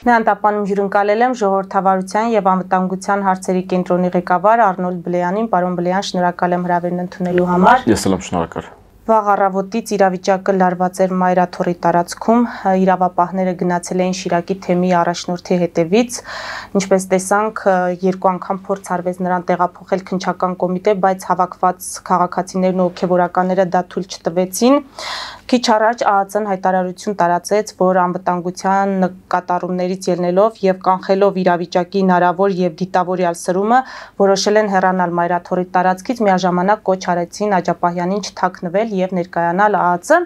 Նեանտապանում հյուրընկալել եմ ժողովրդավարության եւ անվտանգության հարցերի կենտրոնի ղեկավար Արնոլդ Բլեյանին, պարոն Բլեյան, շնորհակալ եմ հրավերն ընդունելու համար։ Ես էլ եմ շնորհակալ։ Վաղ առավոտից իրավիճակը լարված էր Մայրաթորի տարածքում, իրավապահները գնացել էին Շիրակի թեմի առաջնորդի հետևից, ինչպես տեսանք, երկու անգամ փորձ արվեց նրան տեղափոխել քննչական կոմիտե, բայց հավաքված քաղաքացիներն ու հոգևորականները դա թույլ չտվեցին։ Քիչ առաջ ԱԱՑ-ն հայտարարություն տարածեց, որ անվտանգության նկատառումներից ելնելով եւ կանխելով իրավիճակի հնարավոր եւ դիտավորյալ սրումը, որոշել են հեռանալ Մայրաթորի տարածքից, միաժամանակ կոչ արեցին Աջապահյանին չթաքնվել եւ ներկայանալ ԱԱՑ-ը։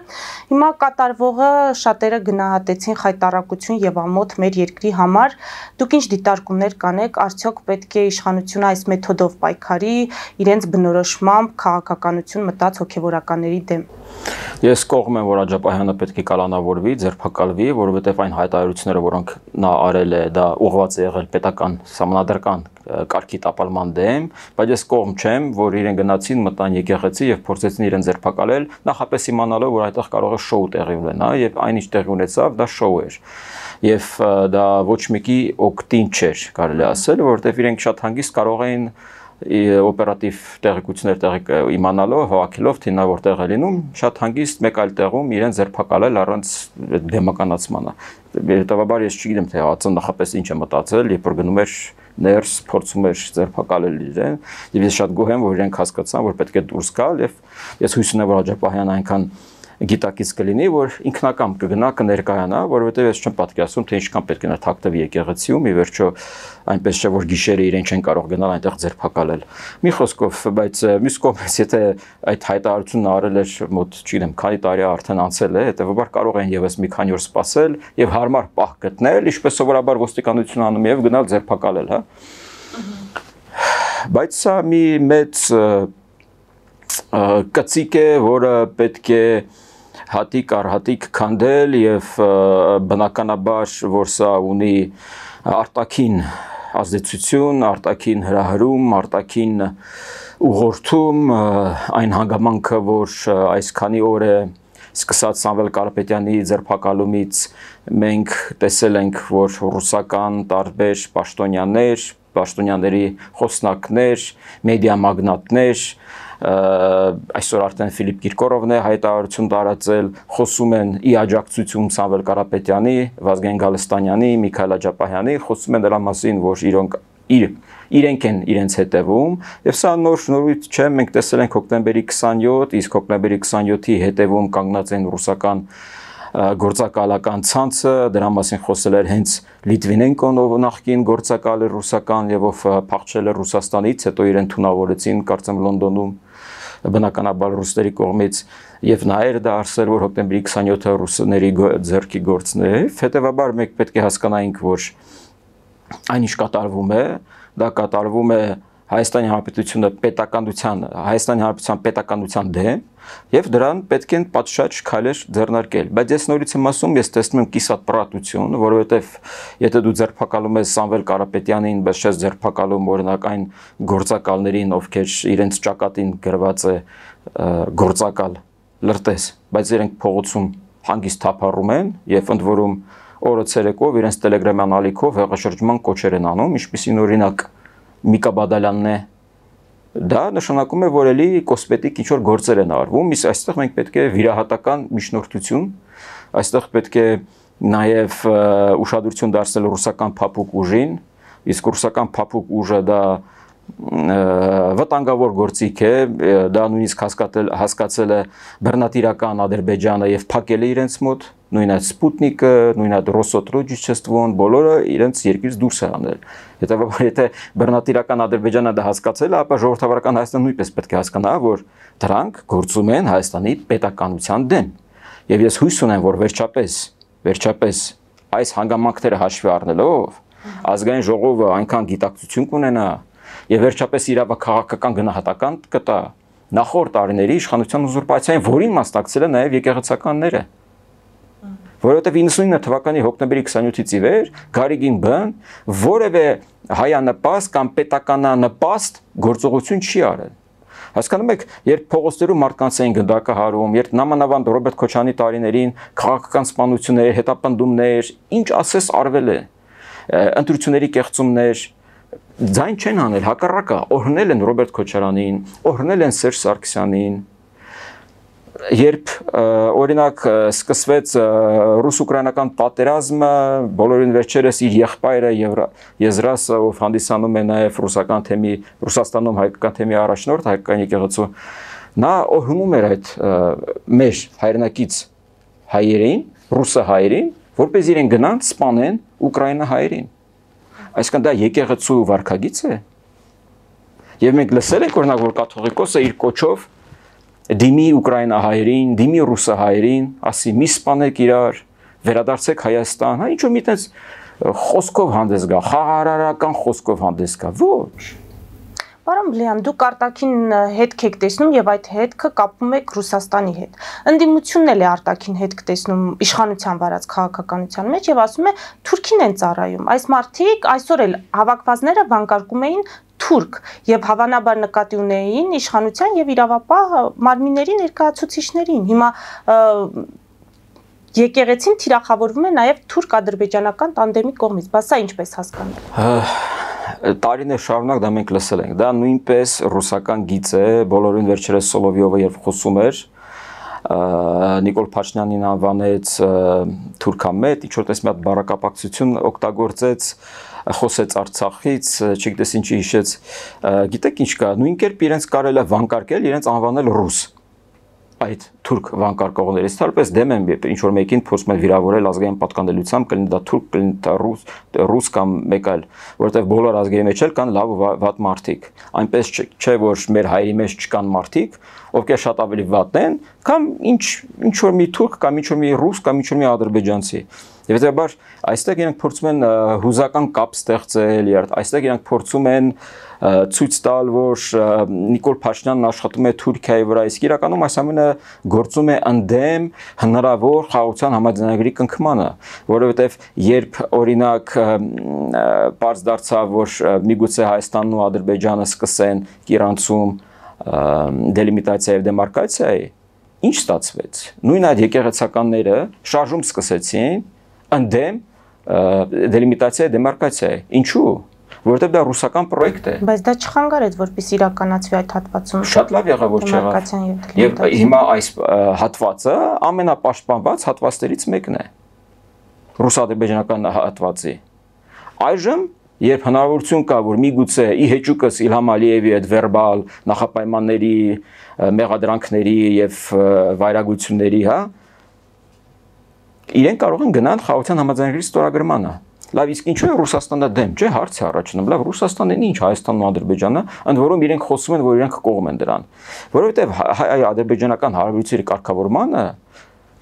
Հիմա կատարվողը շատերը գնահատեցին խայտառակություն եւ ամոթ մեր երկրի համար։ Դուք ինչ դիտարկումներ կանեք, արդյոք պետք է իշխանությունը այս մեթոդով պայքարի իրենց բնորոշմամբ քաղաքականություն մտած հոգևորականների դեմ։ Ես կողմ եմ, որ Աջապահյանը պետք է կալանավորվի, ձերբակալվի, որովհետև այն հայտարարությունները, որոնք նա արել է, դա ուղղված է եղել պետական սահմանադրական կարգի տապալման դեմ, բայց ես կողմ չեմ, որ իրեն գնացին, մտան եկեղեցի եւ փորձեցին իրեն ձերբակալել, նախապես իմանալով, որ այդտեղ կարող է շոու տեղի ունենա, եւ այնինչ տեղի ունեցավ, դա շոու էր։ Եվ դա ոչ մեկի օգտին չէր, կարելի ասել, որովհետև իրենք շատ հանգիստ կարող էին օպերատիվ տեղեկություններ իմանալով, հավաքելով թե նա որտեղ է լինում, շատ հանգիստ մեկ այլ տեղում իրեն ձերբակալել առանց դեմականացմանը։ Հետևաբար ես չգիտեմ թե ԱԱՑ-ն նախապես ինչ է մտածել, երբ որ գնում էր ներս, փորձում էր ձերբակալել իրեն, եւ ես շատ գոհ եմ, որ իրենք հասկացան, որ պետք է դուրս գալ, եւ ես հույս ունեմ, որ Աջապահյանը այնքան գիտակից կլինի, որ ինքնակամ կգնա, կներկայանա, որովհետև ես չեմ պատկերացնում, թե ինչքան պետք է նա թաքնվի եկեղեցիում, ի վերջո այնպես չէ, որ գիշերը իրեն չեն կարող գնալ այնտեղ ձերբակալել։ Մի խոսքով, բայց մյուս կողմից, եթե այդ հայտարարությունն արել էր մոտ, չգիտեմ, քանի տարի արդեն անցել է, հետեւաբար կարող են եւս մի քանի օր սպասել եւ հարմար պահ գտնել, ինչպես սովորաբար ոստիկանությունն անում եւ գնալ ձերբակալել, հա։ Բայց սա մի մեծ կծիկ է, որը պետք է հատիկ առ հատիկ քանդել եւ բնականաբար, որ սա ունի արտաքին ազդեցություն, արտաքին հրահրում, արտաքին ուղղորդում, այն հանգամանքը, որ այս քանի օր է սկսած Սամվել Կարապետյանի ձերբակալումից մենք տեսել ենք, որ ռուսական տարբեր պաշտոնյաների խոսնակներ, մեդիա մագնատներ, այսօր արդեն Ֆիլիպ Կիրկորովն է հայտարարություն տարածել, խոսում են ի աջակցություն Սամվել Կարապետյանի, Վազգեն Գալստանյանի, Միքայել Աջապահյանի, խոսում են դրա մասին, որ իրենք են իրենց հետևում, եւ սա նոր նորույթ չէ, մենք տեսել ենք հոկտեմբերի 27, իսկ հոկտեմբերի 27-ի հետևում կանգնած են ռուսական գործակալական ցանցը, դրա մասին խոսել էր հենց Լիտվինենկոն, ով նախկին գործակալ էր ռուսական եւ ով փախչել է Ռուսաստանից, հետո իրեն թունավորեցին, կարծեմ Լոնդոնում, բնականաբար ռուսների կողմից, եւ նա էր դա ասել, որ հոկտեմբերի 27-ը ռուսների ձեռքի գործն է, հետեւաբար մենք պետք է հասկանայինք, որ այնինչ կատարվում է, դա կատարվում է Հայաստանի Հանրապետության պետականության դեմ եւ դրան պետք են պատշաճ քայլեր ձեռնարկել, բայց ես նորից եմ ասում, ես տեսնում եմ կիսատ պրատություն, որովհետեւ եթե դու ձերբակալում ես Սամվել Կարապետյանին, բայց չես ձերբակալում օրինակ այն գործակալներին, ովքեր իրենց ճակատին գրված է գործակալ լրտես, բայց իրենք փողոցում հանգիստ թափառում են եւ ընդ որում օրը ցերեկով իրենց տելեգրամյան ալիքով հեղաշրջման կոչեր են անում, ինչպիսին օրինակ Միկա Բադալյանն է, դա նշանակում է, որ էլի կոսմետիկ ինչ-որ գործեր են արվում, իսկ այստեղ մենք պետք է վիրահատական միջնորդություն, այստեղ պետք է նաև ուշադրություն դարձնել ռուսական փափուկ ուժին, իսկ ռուսական փափուկ ուժը դա վտանգավոր գործիք է, դա նույնիսկ հասկացել է բռնատիրական Ադրբեջանը եւ փակել է իրենց մոտ, նույն այդ Սպուտնիկը, նույն այդ Ռոսոտրոջիչեստվոն, բոլորը իրենց երկրից դուրս է հանել։ Հետևաբար եթե բռնատիրական Ադրբեջանը դա հասկացել է, ապա ժողովրդավարական Հայաստանը նույնպես պետք է հասկանա, որ դրանք գործում են Հայաստանի պետականության դեմ։ Եվ ես հույս ունեմ, որ վերջապես այս հանգամանքները հաշվի առնելով ազգային ժողովը այնքան գիտակցություն կունենա եւ վերջապես իրավաքաղաքական գնահատական կտա նախորդ տարիների իշխանության ուզուրպացիային, որին մասնակցել են նաեւ եկեղեցականները։ Որովհետեւ 99 թվականի հոկտեմբերի 27-ից ի վեր Գարիգին Բն որևէ հայանպաստ կամ պետականանպաստ գործողություն չի արել։ Հասկանում եք, երբ փողոցներում մարդկանց էին գնդակը հարում, երբ նամանավանդ Ռոբերտ Քոչարյանի տարիներին քաղաքական սպանություններ, հետապնդումներ, ինչ ասես արվել է։ ընտրությունների կեղծումներ ձայն չեն անել, հակառակը օրհնել են Ռոբերտ Քոչարյանին, օրհնել են Սերժ Սարգսյանին, երբ օրինակ սկսվեց ռուս-ուկրաինական պատերազմը, բոլորին վերջերս իր եղբայրը Եզրասը, ով հանդիսանում է նաև ռուսական թեմի, Ռուսաստանում հայկական թեմի առաջնորդ, հայկական եկեղեցու, նա օրհնում էր այդ մեր հայրենակից հայերին, ռուսը հայերին, որպես իրեն գնան սպանեն Ուկրաինա հայերին։ Այսինքն դա եկեղեցու վարքագիծ է։ Եվ մենք լսել ենք օրինակ, որ կաթողիկոսը իր կոչով դիմի Ուկրաինա հայերին, դիմի ռուսը հայերին, ասի մի սպանեք իրար, վերադարձեք Հայաստան, հա, ինչ-որ մի տես խոսքով հանդես գա, խաղաղարարական խոսքով հանդես գա, ոչ։ Պարոն Բլեյան, դուք արտաքին հետք եք տեսնում եւ այդ հետքը կապում եք Ռուսաստանի հետ։ Ընդդիմությունն էլ է արտաքին հետք տեսնում իշխանության վարած քաղաքականության մեջ եւ ասում է Թուրքին են ծառայում։ Այս մարդիկ այսօր էլ հավաքվածները վանկարկում էին թուրք եւ հավանաբար նկատի ունեին իշխանության եւ իրավապահ մարմինների ներկայացուցիչներին։ Հիմա եկեղեցին թիրախավորվում է նաեւ թուրք-ադրբեջանական տանդեմի կողմից։ Բա սա ինչպես հասկանալ։ Տարիներ շարունակ դա մենք լսել ենք, դա նույնպես ռուսական գիծ է, բոլորին վերջերս Սոլովյովը երբ խոսում էր, Նիկոլ Փաշինյանին անվանեց թուրքամետ, ինչ-որ մի հատ բառակապակցություն օգտագործեց, խոսեց Արցախից, չգիտես ինչի հիշեց, գիտեք ինչ կա, նույն կերպ իրենց կարել է վանկարկել, իրենց անվանել ռուս, այդ թուրք վանկարկողներից, թարպես դեմ են ինչ որ մեկին փորձում են վիրավորել ազգային պատկանելիությամբ, կլինի դա թուրք, կլինի դա ռուս կամ մեկ այլ, որովհետև բոլոր ազգերի մեջ էլ կան լավ ու վատ մարդիկ, այնպես չէ որ մեր հայերի մեջ չկան մարդիկ, ովքեր շատ ավելի վատն են, կամ ինչ որ մի թուրք կամ ինչ որ մի ռուս կամ ինչ որ մի ադրբեջանցի։ Եվ հետեւաբար այստեղ իրենք փորձում են հուզական կապ ստեղծել, այստեղ իրենք փորձում են ցույց տալ, որ Նիկոլ Փաշինյանն աշխատում է Թուրքիայի վրա, իսկ իրականում այս ամենը գործում է ընդդեմ հնարավոր խաղաղության համաձայնագրի կնքմանը, որովհետև երբ օրինակ պարզ դարձավ, որ միգուցե Հայաստանն ու Ադրբեջանը սկսեն Կիրանցում դելիմիտացիա եւ դեմարկացիայի, ինչ ստացվեց։ Նույն այդ եկեղեցականները շարժում սկսեցին ընդդեմ դելիմիտացիա դեմարկացիայի։ Ինչու՞։ Որովհետև դա ռուսական պրոյեկտ է։ Բայց դա չխանգարեց, որպեսզի իրականացվի այդ հատվածում։ Շատ լավ եղավ, որ չեղավ։ Եվ հիմա այս հատվածը ամենապաշտպանված հատվածներից մեկն է։ Ռուս-ադրբեջանական հատվածի։ Այժմ երբ հնարավորություն կա, որ միգուցե ի հեճուկս Իլհամ Ալիևի այդ վերբալ նախապայմանների, մեղադրանքների եւ վայրագությունների, հա, իրենք կարող են գնալ խաղաղության համաձայնագրի ստորագրմանը։ Լավ, իսկ ինչու է Ռուսաստանը դեմ, չէ, հարց է առաջանում։ Լավ, Ռուսաստանն ինչ, Հայաստանն ու Ադրբեջանը, ընդ որում իրենք խոսում են, որ իրենք կողմ են դրան։ Որովհետեւ հայ-ադրբեջանական հարաբերությունների կարգավորմանը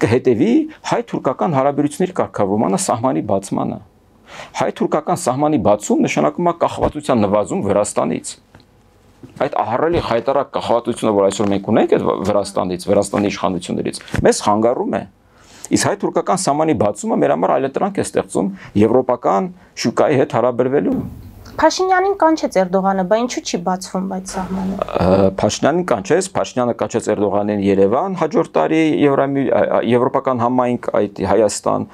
կհետևի հայ-թուրքական հարաբերությունների կարգավորմանը սահմանի բացմանը։ Հայ-թուրքական սահմանի բացում նշանակում է կախվածության նվազում Վրաստանից։ Այդ ահռելի խայտարակ կախվածությունը, որ այսօր մենք ունենք այդ Վրաստանից, Վրաստանի իշխանություններից, մեզ խանգարում է։ Իսկ հայ-թուրքական սահմանի բացումը մեր համար այլընտրանք է ստեղծում եվրոպական շուկայի հետ հարաբերվելու։ Փաշինյանին կանչեց Էրդողանը, բայց ինչու չի բացվում այդ սահմանը։ Փաշինյանին կանչեց, Փաշինյանը կանչեց Էրդողանին Երևան, հաջորդ տարի Եվրոպական համայնք այդ Հայաստան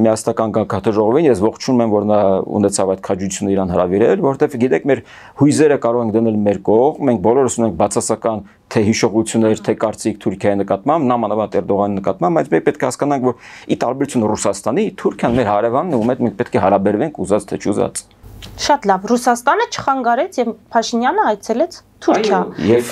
միասնական գաղթաժողովին, ես ողջունում եմ, որ նա ունեցավ այդ քաջությունը իրան հրավիրել, որովհետև գիտեք, մեր հույզերը կարող ենք դնել մեր կողմ, մենք բոլորս ունենք բացասական թե հիշողություններ, թե կարծիք Թուրքիայի նկատմամբ, նամանավանդ Էրդողանի նկատմամբ, բայց մենք պետք է հասկանանք, որ ի տարբերություն Ռուսաստանի, Թուրքիան մեր հարևանն է, ում հետ մենք պետք է հարաբերվենք ուզած թե չուզած։ Շատ լավ, Ռուսաստանը չխանգարեց եւ Փաշինյանը այցելեց Թուրքիա։ Եվ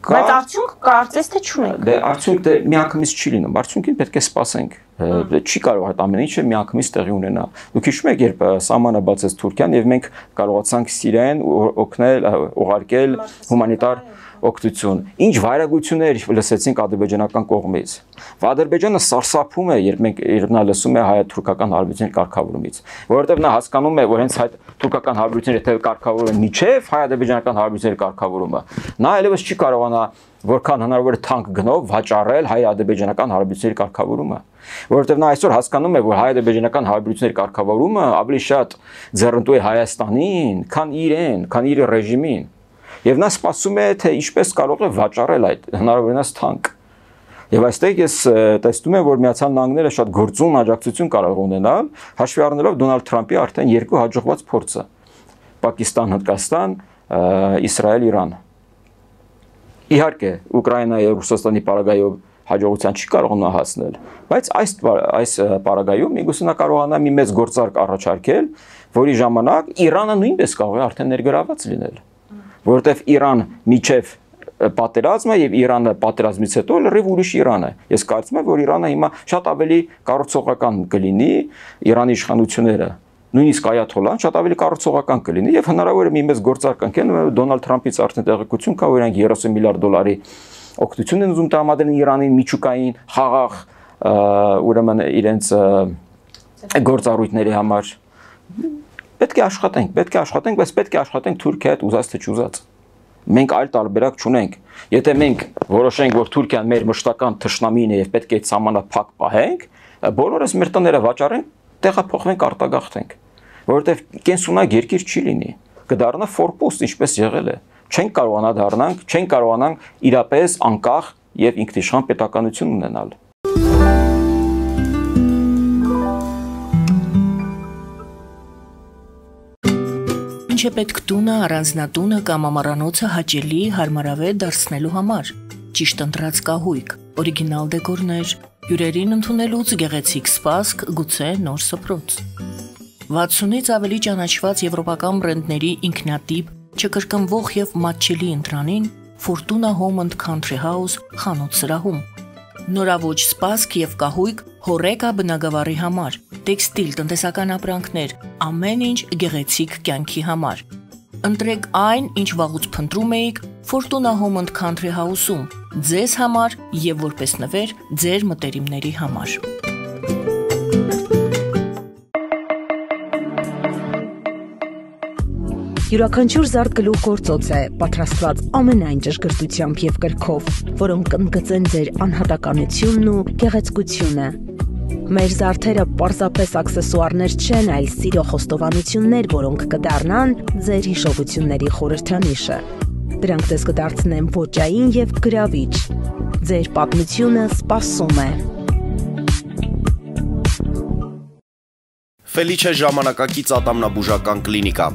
բայց արդյունք կարծես թե չունենք։ Դե արդյունք դե միանգամից չի լինում, արդյունքին պետք է սպասենք։ Չի կարող այդ ամեն ինչը միանգամից տեղի ունենա։ Դուք հիշում եք, երբ սահմանը բացեց Թուրքիան եւ մենք կարողացանք Սիրիային օգնել, ուղարկել հումանիտար օգնություն։ Ինչ վայրագություններ լսեցինք ադրբեջանական կողմից։ Ադրբեջանը սարսափում է, երբ նա լսում է հայ-թուրքական հարաբերությունների կարգավորումից, որովհետև նա հասկանում է, որ հենց հայ-թուրքական հարաբերությունները եթե կարգավորվում են միջև հայ-ադրբեջանական հարաբերությունների կարգավորումը, նա այլևս չի կարողանա որքան հնարավոր է թանկ գնով վաճառել հայ-ադրբեջանական հարաբերությունների կարգավորումը, որովհետև նա այսօր հասկանում է, որ հայ-ադրբեջանական հարաբերությունների կարգավորումը ավելի շատ ձեռնտու է Հայաստանին, քան իրեն, քան իր ռեժիմին։ Եվ նա սպասում է, թե ինչպես կարող է վաճառել այդ հնարավորինս թանկ։ Եվ այստեղ ես տեսնում եմ, որ Միացյալ Նահանգները շատ գործուն աջակցություն կարող ունենալ, հաշվի առնելով Դոնալդ Թրամփի արդեն երկու հաջողված փորձը՝ Պակիստան, Հնդկաստան, Իսրայել, Իրան։ Իհարկե, Ուկրաինայի եւ Ռուսաստանի պարագայով հաջողության չի կարողանա հասնել, բայց այս պարագայում միգուցե նա կարողանա մի մեծ գործարք առաջարկել, որի ժամանակ Իրանը նույնպես կարող է արդեն ներգրաված լինել, որովհետեւ Իրան միջև պատերազմը եւ Իրանը պատերազմից հետո լրիվ ուրիշ Իրան է։ Ես կարծում եմ, որ Իրանը հիմա շատ ավելի կառուցողական կլինի, Իրանի իշխանությունները, նույնիսկ Այաթոլլահն շատ ավելի կառուցողական կլինի եւ հնարավոր է մի մեծ գործարք ընկնեն, Դոնալդ Թրամփից արդեն տեղեկություն կա, որ իրանք 30 միլիարդ դոլարի օգնություն են ուզում տրամադրել Իրանին միջուկային խաղաղ ուրեմն իրենց գործառույթների համար։ Պետք է աշխատենք, բայց պետք է աշխատենք Թուրքիայի հետ ուզած թե չուզած։ Մենք այլ տարբերակ չունենք։ Եթե մենք որոշենք, որ Թուրքիան մեր մշտական թշնամին է եւ պետք է այդ սահմանը փակ պահենք, բոլորս մեր տները վաճառենք, տեղափոխվենք, արտագաղթենք, որովհետեւ կենսունակ երկիր չի լինի։ Կդառնա ֆորպոստ, ինչպես եղել է։ Չենք կարողանանք իրապես անկախ եւ ինքնիշխան պետականություն ունենալ։ Ինչ է պետք տունը, առանձնատունը կամ ամառանոցը հաճելի, հարմարավետ դարձնելու համար։ Ճիշտ ընտրած կահույք, օրիգինալ դեկորներ, հյուրերին ընդունելուց գեղեցիկ սպասք, գուցե նոր սփռոց։ 60-ից ավելի ճանաչված եվրոպական բրենդների ինքնատիպ, չկրկնվող եւ մատչելի ընտրանին Fortuna Home and Country House խանութ սրահում։ Նորավոճ սպասք եւ կահույք հորեկա բնագավառի համար, տեքստիլ, տնտեսական ապրանքներ, ամեն ինչ գեղեցիկ կյանքի համար։ Ընտրեք այն, ինչ վաղուց փնտրում էիք Fortuna Home and Country House-ում, ձեզ համար եւ որպես նվեր ձեր մտերիմների համար։ Յուրաքանչյուր զարդ գլուխ գործոց է, պատրաստված ամենայն ճշգրտությամբ եւ կրքով, որոնք կընդգծեն ձեր անհատականությունն ու գեղեցկությունը։ Մեր զարդերը պարզապես աքսեսուարներ չեն, այլ սիրո խոստովանություններ, որոնք կդառնան ձեր հիշողությունների խորհրդանիշը։ Դրանք ձեզ կդարձնեն ոճային եւ գրավիչ։ Ձեր պատմությունը սպասում է։ Ֆելիչե ժամանակակից ատամնաբուժական կլինիկա։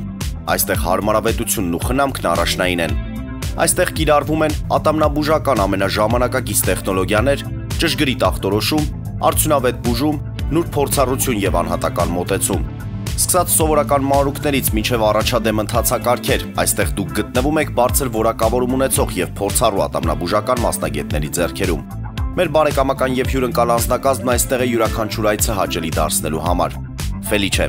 Այստեղ հարմարավետությունն ու խնամքն առաջնային են։ Այստեղ կիրառվում են ատամնաբուժական ամենաժամանակակից տեխնոլոգիաներ, ճշգրիտ ախտորոշում, արդյունավետ բուժում, նուրբ փորձառություն եւ անհատական մոտեցում։ Սկսած սովորական մանրուքներից մինչև առաջադեմ ընթացակարգեր, այստեղ դուք գտնվում եք բարձր որակավորում ունեցող եւ փորձառու ատամնաբուժական մասնագետների ձեռքերում։ Մեր բարեկամական եւ հյուրընկալ անձնակազմն այստեղ է յուրաքանչյուր այցը հաճելի դարձնելու համար։ Ֆելիչե,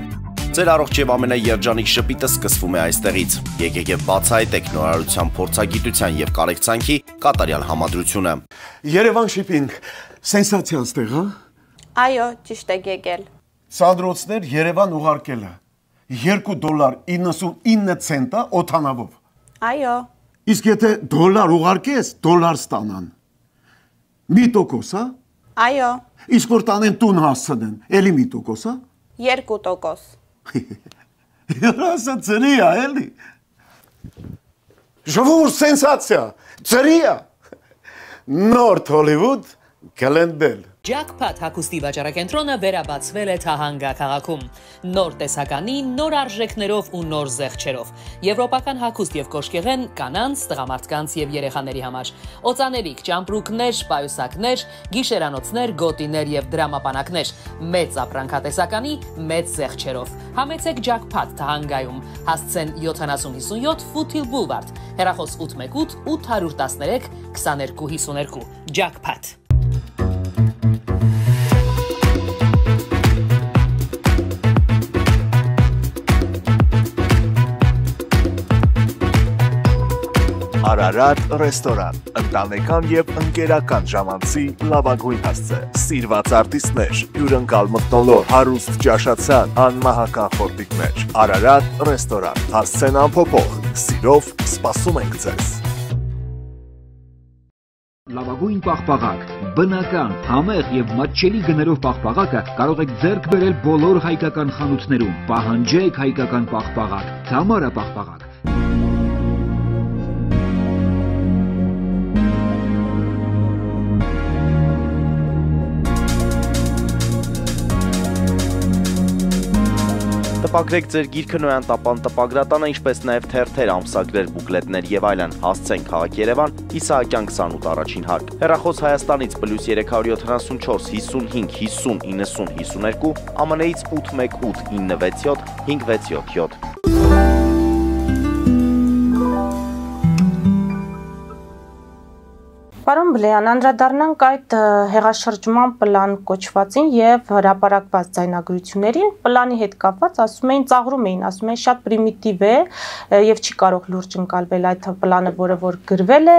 ձեր առողջ եւ ամենաերջանիկ շպիտը սկսվում է այստեղից։ Եկեք եւ բացահայտեք նորարարության փորձագիտության եւ կարեկցանքի կատարյալ համադրությունը։ Երևան շիփինգ, սենսացիա ստեղ, հա։ Այո, ճիշտ եք եկել։ Սանդրոցներ Երևան ուղարկելը $2.99 օթանավով։ Այո։ Իսկ եթե դոլար ուղարկես, դոլար ստանան։ 1%, հա։ Այո։ Իսկ որ տանեն տուն հասցնեն, էլի 1%, հա։ 2%։ Երասը ծրի է, էլի։ Ժողովուրդ սենսացիա, ծրի է։ Նորթ Հոլիվուդ կլենդել։ Jackpot հագուստի վաճառակենտրոնը վերաբացվել է Թահանգա քաղաքում։ Նոր տեսականի, նոր արժեքներով ու նոր զեղչերով։ Եվրոպական հագուստ եւ կոշկեղեն կանանց, տղամարդկանց եւ երեխաների համար։ Օծաներիք, ճամպրուկներ, պայուսակներ, գիշերանոցներ, գոտիներ եւ դրամապանակներ։ Մեծ ապրանքատեսականի, մեծ զեղչերով։ Համեցեք Jackpot Թահանգայում։ Հասցեն 7057 Foothill Boulevard։ Հեռախոս 818 813 2252։ Jackpot։ Արարատ ռեստորան, ընտանեկան եւ ընկերական ժամանցի լավագույն հասցե, սիրված արտիստներ, հյուրընկալ մթնոլորտ, հարուստ ճաշացան, անմահական խորտիկներ։ Արարատ ռեստորան, հասցեն անփոփոխ, սիրով սպասում ենք ձեզ։ Լավագույն պաղպաղակ, բնական, համեղ եւ մատչելի գներով պաղպաղակը կարող եք ձեռք բերել բոլոր հայկական խանութներում։ Պահանջեք հայկական պաղպաղակ, Թամարա պաղպաղակ։ Տպագրեք ձեր գիրքը Նոյան տապան տպագրատանը, ինչպես նաև թերթեր, ամսագրեր, բուկլետներ եւ այլն։ Հասցեն քաղաք Երևան, Իսահակյան 28 առաջին հարկ։ Հեռախոս Հայաստանից +374 55 50 90 52, ԱՄՆ-ից 818 967 5677։ Պարոն Բլեյան, անդրադառնանք այդ հեղաշրջման պլան կոչվածին եւ հրապարակված ձայնագրություններին, պլանի հետ կապված ասում էին, ծաղրում էին, ասում էին շատ պրիմիտիվ է եւ չի կարող լուրջ ընկալվել այդ պլանը, որը որ գրվել է,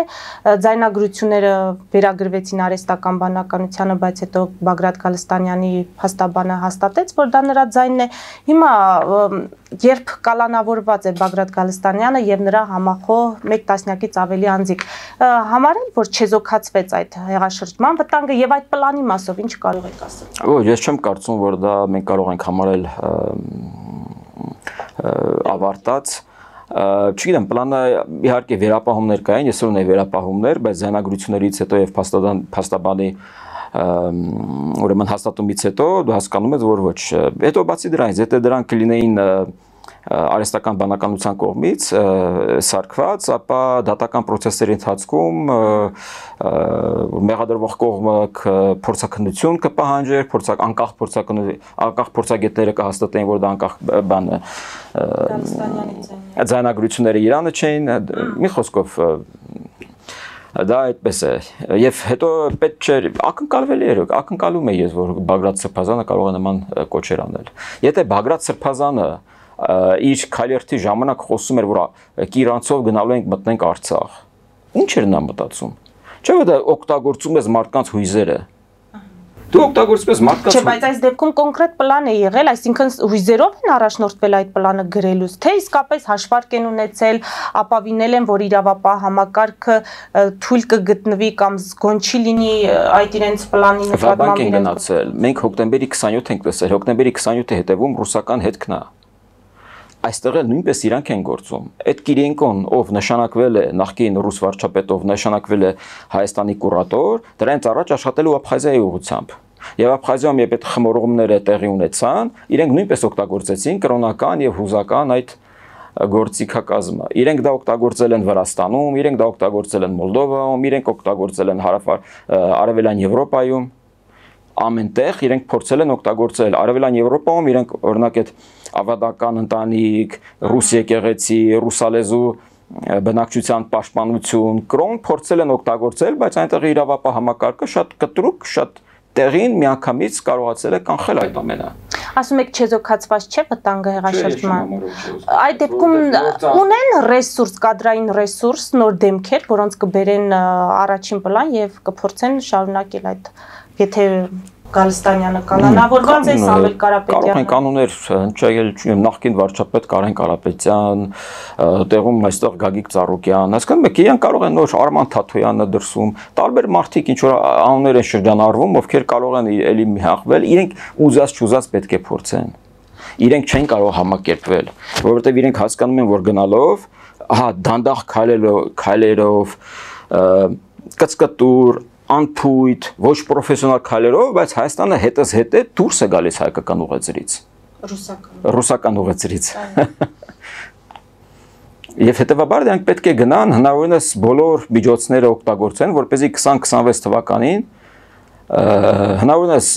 ձայնագրությունները վերագրվեցին արհեստական բանականությանը, բայց հետո Բագրատ Գալստանյանի փաստաբանը հաստատեց, որ դա նրա ձայնն է։ Հիմա երբ կալանավորված է Բագրատ Գալստանյանը եւ նրա համախոհ 1 տասնյակից ավելի անձիկ, համարել որ չեզոքացվեց այդ հեղաշրջման վտանգը եւ այդ պլանի մասով ինչ կարող եք ասել։ Ոչ, ես չեմ կարծում, որ դա մենք կարող ենք համարել ավարտած։ Չգիտեմ, պլանը իհարկե վերապահումներ կային, ես ունեի վերապահումներ, բայց ձայնագրություններից հետո եւ փաստաբանի ուրեմն հաստատումից հետո դու հասկանում ես, որ ոչ։ Հետո բացի դրանից, եթե դրանք կլինեին արհեստական բանականության կողմից սարքված, ապա դատական process-երի ընթացքում մեղադրվող կողմը փորձաքննություն կպահանջեր, անկախ փորձագետները կհաստատեին, որ դա անկախ բան է։ Ձայնագրությունները Իրանը չէին, մի խոսքով դա այդպես է։ Եվ հետո պետք չէր ակնկալվել էր, ակնկալում է ես, որ Բագրատ Սրբազանը կարող է նման կոչեր անել։ Եթե Բագրատ Սրբազանը իր քայլերթի ժամանակ խոսում էր, որ Կիրանցով գնալու ենք մտնենք Արցախ։ Ինչ էր նա մտածում։ Չէ՞ որ դա օգտագործում ես մարդկանց հույզերը։ Դու օգտագործում ես մարդկանց։ Չէ, բայց այս դեպքում կոնկրետ պլան է եղել, այսինքն հույզերով են առաջնորդվել այդ պլանը գրելուց, թե իսկապես հաշվարկ են ունեցել, ապավինել են, որ իրավապահ համակարգը թույլ կգտնվի կամ զգոն չի լինի այդ իրենց պլանի նկատմամբ իրենց։ Մենք հոկտեմբերի 27 ենք տեսել, հոկտեմբերի 27-ի հետևում ռուսական հետքն է։ Այստեղ էլ նույնպես իրանք են գործում։ Այդ Կիրենկոն, ով նշանակվել է նախկին ռուս վարչապետով, նշանակվել է Հայաստանի կուրատոր, դրանից առաջ աշխատելու Աբխազիայի ուղղությամբ։ Եվ Աբխազիայում երբ այդ խմորումները տեղի ունեցան, իրենք նույնպես օգտագործեցին կրոնական եւ հուզական այդ գործիքակազմը։ Իրենք դա օգտագործել են Վրաստանում, իրենք դա օգտագործել են Մոլդովայում, իրենք օգտագործել են Արևելյան Եվրոպայում։ Ամենտեղ իրենք փորձել են օգտագործել Արևելյան Եվրոպայում, իրենք օրինակ այդ ավադական ընտանիք, ռուս եկեղեցի, ռուսալեզու բնակչության պաշտպանություն, կրոն փորձել են օգտագործել, բայց այնտեղ իրավապահ համակարգը շատ կտրուկ, շատ տեղին միանգամից կարողացել է կանխել այդ ամենը։ Ասում եք չեզոքացված չէ վտանգը հեղաշրջման։ Այդ դեպքում ունեն ռեսուրս, կադրային ռեսուրս, նոր դեմքեր, որոնց կբերեն առաջին պլան եւ կփորձեն շարունակել այդ, եթե Գալստանյանը կալանավորված է, Սամվել Կարապետյանը։ Կարող են կանոններ հնչել, նախկին վարչապետ Կարեն Կարապետյան, տեղում այստեղ Գագիկ Ծառուկյան, հասկանում եք, իրենք կարող են նոր Արման Թաթոյանը դրսում, տարբեր մարդիկ ինչ որ անուններ են շրջանառվում, ովքեր կարող են էլի միախվել, իրենք ուզած-չուզած պետք է փորձեն։ Իրենք չեն կարող համակերպվել, որովհետև իրենք հասկանում են, որ գնալով, դանդաղ քայլերով, կծկտուր անփույթ, ոչ պրոֆեսիոնալ քայլերով, բայց Հայաստանը հետս հետ է դուրս է գալիս հայկական ուղեծրից։ Ռուսական ուղեծրից։ Եվ հետևաբար դրանք պետք է գնան հնարավորինս բոլոր միջոցները օգտագործեն, որպեսզի 2026 թվականին հնարավորինս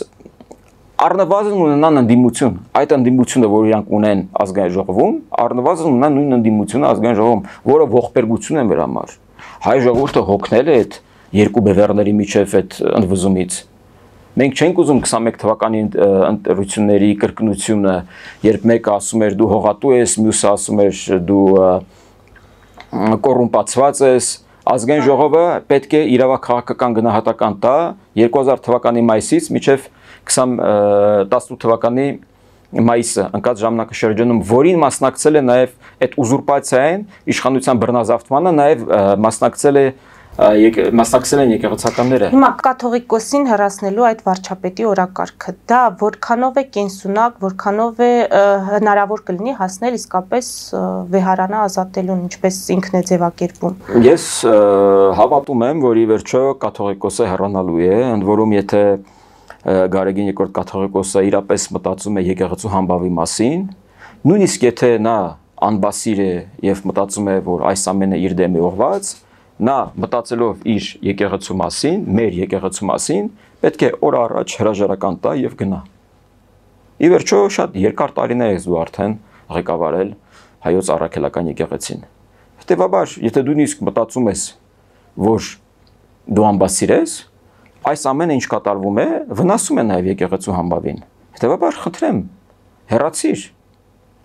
առնվազն ունենան ընդդիմություն։ Այդ ընդդիմությունը, որ իրանք ունեն ազգային ժողովում, առնվազն ունենան նույն ընդդիմությունը ազգային ժողովում, որը ողբերգություն է մեր համար։ Հայ ժողովուրդը հոգնել է այդ երկու բևեռների միջև այդ ընդվզումից։ Մենք չենք ուզում 21 թվականի ընտրությունների կրկնությունը, երբ մեկը ասում էր դու հողատու ես, մյուսը ասում էր դու կոռումպացված ես։ Ազգային ժողովը պետք է իրավաքաղաքական գնահատական տա 2000 թվականի մայիսից մինչև 2018 թվականի մայիսը ընկած ժամանակաշրջանում, որին մասնակցել է նաև այդ ուզուրպացիային, իշխանության բռնազավթմանը, նաև մասնակցել են եկեղեցականները։ Հիմա կաթողիկոսին հեռացնելու այդ վարչապետի օրակարգը, դա որքանով է կենսունակ, որքանով է հնարավոր կլինի հասնել իսկապես վեհարանը ազատելուն, ինչպես ինքն է ձևակերպում։ Ես հավատում եմ, որ ի վերջո կաթողիկոսը հեռանալու է, ընդ որում եթե Գարեգին II կաթողիկոսը իրապես մտածում է եկեղեցու համբավի մասին, Նույնիսկ եթե նա անբասիր է եւ մտածում է, որ այս ամենը իր դեմ է ուղղված, նա մտածելով իր եկեղեցու մասին, մեր եկեղեցու մասին, պետք է օր առաջ հրաժարական տա եւ գնա։ Ի վերջո շատ երկար տարիներ ես դու արդեն ղեկավարել հայոց առաքելական եկեղեցին։ Հետևաբար, եթե դու նույնիսկ մտածում ես, որ դու անբասիր ես, այս ամենը ինչ կատարվում է, վնասում է նաեւ եկեղեցու համբավին։ Հետևաբար, խնդրեմ, հեռացիր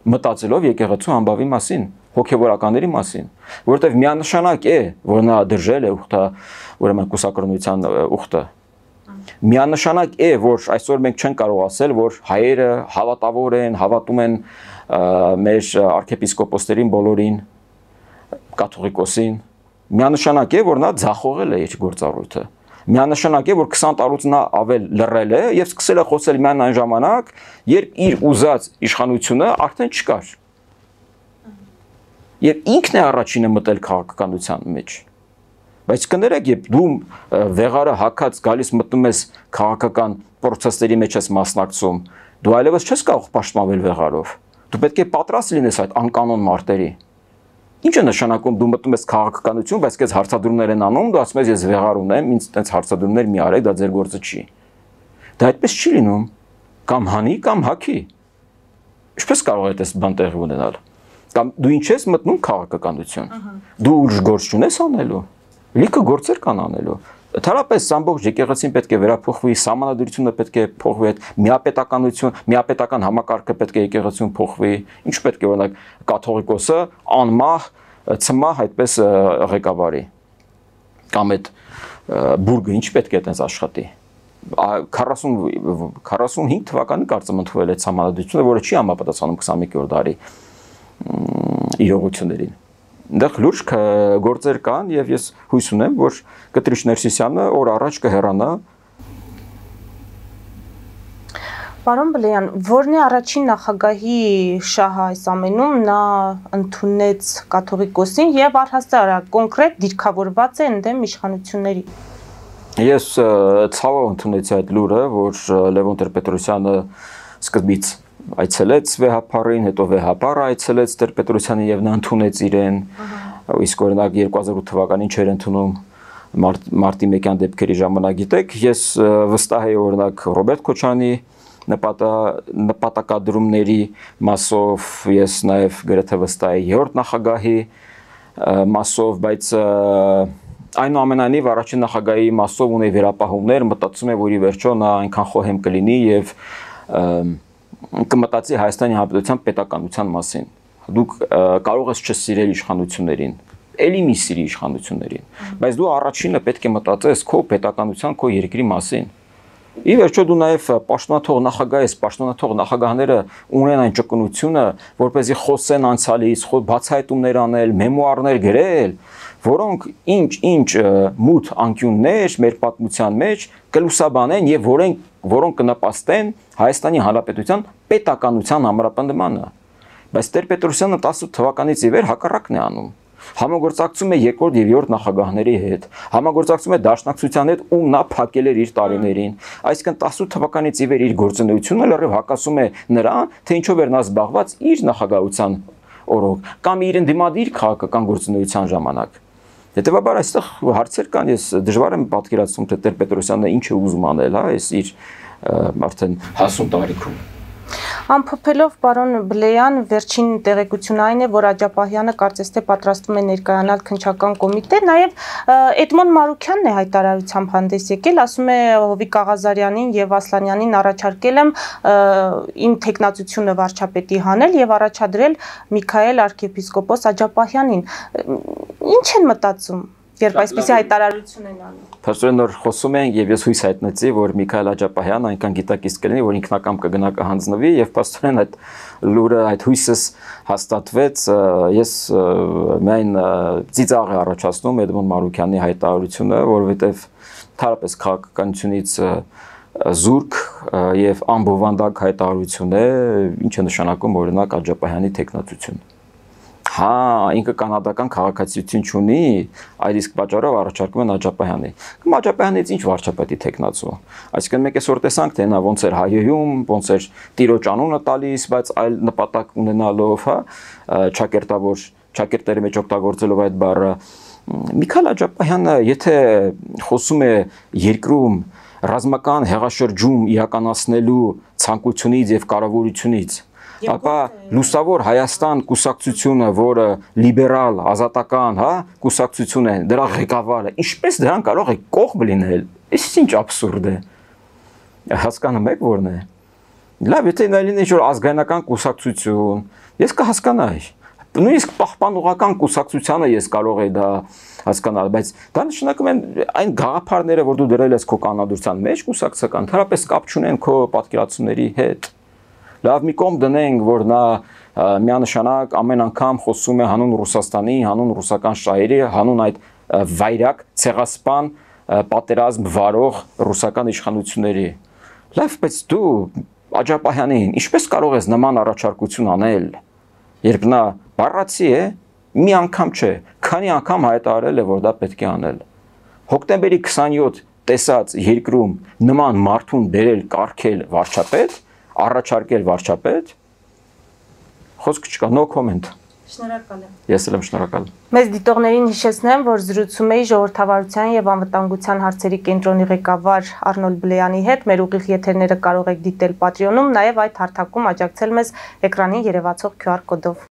մտածելով եկեղեցու համբավի մասին, հոգևորականների մասին, որովհետև միանշանակ է, որ նա դրժել է ուխտը, ուրեմն կուսակրոնության ուխտը։ Միանշանակ է, որ այսօր մենք չենք կարող ասել, որ հայերը հավատավոր են, հավատում են մեր arczepiskopos-ներին բոլորին, կաթողիկոսին։ Միանշանակ է, որ նա ձախողել է իր գործառույթը։ Միանշանակ է, որ 20 տարուց նա ավել լռել է եւ սկսել է խոսել միայն այն ժամանակ, երբ իր ուզած իշխանությունը արդեն չկար։ Եվ ինքն է առաջինը մտել քաղաքականության մեջ։ Բայց կներեք, երբ դու վեղարը հակած գալիս մտնում ես քաղաքական process-ների մեջ ես մասնակցում, դու այլևս չես կարող պաշտպանվել վեղարով։ Դու պետք է պատրաստ լինես այդ անկանոն մարտերի։ Ինչ է նշանակում դու մտնում ես քաղաքականություն, բայց քեզ հարցադրումներ են անում, դու ասում ես ես վեղար ունեմ, ինձ այդպես հարցադրումներ մի արեք, դա ձեր գործը չի։ Դա այդպես չի լինում։ Կամ հանի, կամ հակի։ Ինչպես կարող է այդպես բան տեղի ունենալ։ Կամ դու ինչ ես մտնում քաղաքականություն։ Դու ուրիշ գործ չունես անելու։ Լիքը գործեր կան անելու։ Ընդհանրապես ամբողջ եկեղեցին պետք է վերափոխվի, սահմանադրությունը պետք է փոխվի, միապետականություն, միապետական համակարգը պետք է եկեղեցուն փոխվի։ Ինչ պետք է օրինակ կաթողիկոսը անմահ, ցմահ այդպես ղեկավարի։ Կամ այդ բուրգը ինչ պետք է այդպես աշխատի։ 45 թվականին կարծեմ ընդունել այդ սահմանադրությունը, որը չի համապատասխանում 21-րդ դարի իրողություններին։ Այնտեղ լուրջ գործեր կան եւ ես հույս ունեմ, որ Կտրիշ Ներսիսյանը օր առաջ կհեռանա։ Պարոն Բլեյան, ո՞րն է առաջին նախագահի շահը այս ամենում, նա ընդունեց կաթողիկոսին եւ առհասարակ կոնկրետ դիրքավորված է ընդդեմ իշխանությունների։ Ես ցավով ընդունեցի այդ լուրը, որ Լևոն Տեր-Պետրոսյանը սկզբից այցելեց վեհապարին, հետո վեհապարը այցելեց Տեր-Պետրոսյանին եւ նա ընդունեց իրեն, իսկ օրինակ 2008 թվականին չէր ընդունում մարտի 1-յան դեպքերի ժամանակ, գիտեք, ես վստահ եմ օրինակ Ռոբերտ Քոչարյանի նպատակադրումների մասով, ես նաեւ գրեթե վստահ եմ 3-րդ նախագահի մասով, բայց այնուամենայնիվ առաջին նախագահի մասով ունի վերապահումներ, մտածում եմ, որ ի վերջո նա այնքան խոհեմ կլինի եւ կմտածի Հայաստանի Հանրապետության պետականության մասին։ Դուք կարող ես չսիրել իշխանություններին, ելի մի սիրի իշխանություններին, բայց դու առաջինը պետք է մտածես քո պետականության, քո երկրի մասին։ Ի վերջո դու նաև պաշտոնաթող նախագահ ես, պաշտոնաթող նախագահները ունեն այն ճկունությունը, որպեսզի խոսեն անցյալից, բացահայտումներ անել, մեմուարներ գրել, որոնք ինչ մութ անկյուններ մեր պատմության մեջ կլուսաբանեն եւ որոնք կնպաստեն Հայաստանի Հանրապետության պետականության ամրապնդմանը։ Բայց Տեր-Պետրոսյանը 18 թվականից ի վեր հակառակն է անում։ Համագործակցում է երկրորդ եւ երրորդ նախագահների հետ, համագործակցում է Դաշնակցության հետ, ում նա փակել էր իր տարիներին։ Այսինքն 18 թվականից ի վեր իր գործունեությունը լրիվ հակասում է նրան, թե ինչով էր նա զբաղված իր նախագահության օրոք կամ իր ընդդիմադիր քաղաքական գործունեության ժամանակ։ Հետևաբար այստեղ հարցեր կան, ես դժվար եմ պատկերացնում, թե Տեր-Պետրոսյանը ինչ է ուզում անել, հա, այս իր արդեն հասուն տարիքում։ Ամփոփելով պարոն Բլեյան, վերջին տեղեկությունը այն է, որ Աջապահյանը կարծես թե պատրաստվում է ներկայանալ քննչական կոմիտե, նաև Էդմոն Մարուքյանն է հայտարարությամբ հանդես եկել, ասում է Հովիկ Աղազարյանին եւ Ասլանյանին առաջարկել եմ իմ թեկնածությունը վարչապետի հանել եւ առաջադրել Միքայել arczepiskopos Աջապահյանին։ Ինչ են մտածում, երբ այսպիսի հայտարարություն են անում։ Փաստորեն նոր խոսում են եւ ես հույս հայտնեցի, որ Միքայել Աջապահյանը այնքան գիտակից կլինի, որ ինքնակամ կգնա կհանձնվի եւ փաստորեն այդ լուրը, այդ հույսս հաստատվեց։ Ես միայն ծիծաղ եմ առաջացնում Էդմոն Մարուքյանի հայտարարությունը, որովհետեւ թարապես քաղաքականությունից զուրկ եւ անբովանդակ հայտարարություն է, ինչ է նշանակում օրինակ Աջապահյանի թեկնածություն։ հա, ինքը կանադական քաղաքացիություն չունի, այդ իսկ պատճառով առաջարկում են Աջապահյանի։ Աջապահյանից ինչ վարչապետի տեխնացու։ Այսինքն մեկ էսօր տեսանք, թե նա ոնց էր հայեում, ոնց էր տիրոջ անունը տալիս, բայց այլ նպատակ ունենալով, հա, ճակերտների մեջ օգտագործելով այդ բառը։ Միքայել Աջապահյանը, եթե խոսում է երկրում ռազմական հեղաշրջում իրականացնելու ցանկությունից եւ կարողությունից, ապա լուսավոր Հայաստան կուսակցությունը, որը լիբերալ, ազատական, հա, կուսակցություն է, դրա ղեկավարը, ինչպես դրան կարող է կողմ լինել։ Այս ինչ աբսուրդ է։ Հասկանում եք որն է։ Լավ, եթե նա լինի ինչ-որ ազգայնական կուսակցություն, ես կհասկանայի։ Նույնիսկ պահպանողական կուսակցությանը ես կարող եի դա հասկանալ, բայց դա նշանակում են այն գաղափարները, որ դու դրել ես քո կանոնադրության մեջ, կուսակցական, թերապես կապ չունեն քո պատկերացումների հետ։ Լավ, մի կողմ դնենք, որ նա միանշանակ ամեն անգամ խոսում է հանուն Ռուսաստանի, հանուն ռուսական շահերի, հանուն այդ վայրակ, ցեղասպան, պատերազմ վարող ռուսական իշխանությունների։ Լավ, բայց դու Աջապահյանին ինչպես կարող ես նման առաջարկություն անել, երբ նա բառացի է, մի անգամ չէ, քանի անգամ հայտարարել է, որ դա պետք է անել։ Հոկտեմբերի 27 տեսած երկրում նման մարդուն բերել կարգել վարչապետ, առաջարկել վարչապետ, խոսք չկա, no comment։ Շնորհակալ եմ։ Ես էլ եմ շնորհակալ։ Մեծ դիտողներին հիշեցնեմ, որ զրուցում էի ժողովրդավարության եւ անվտանգության հարցերի կենտրոնի ղեկավար Արնոլ Բլեյանի հետ։ Մեր ուղիղ եթերները կարող եք դիտել Patreon-ում, նաեւ այդ հարթակում աջակցել մեզ էկրանին երևացող QR կոդով։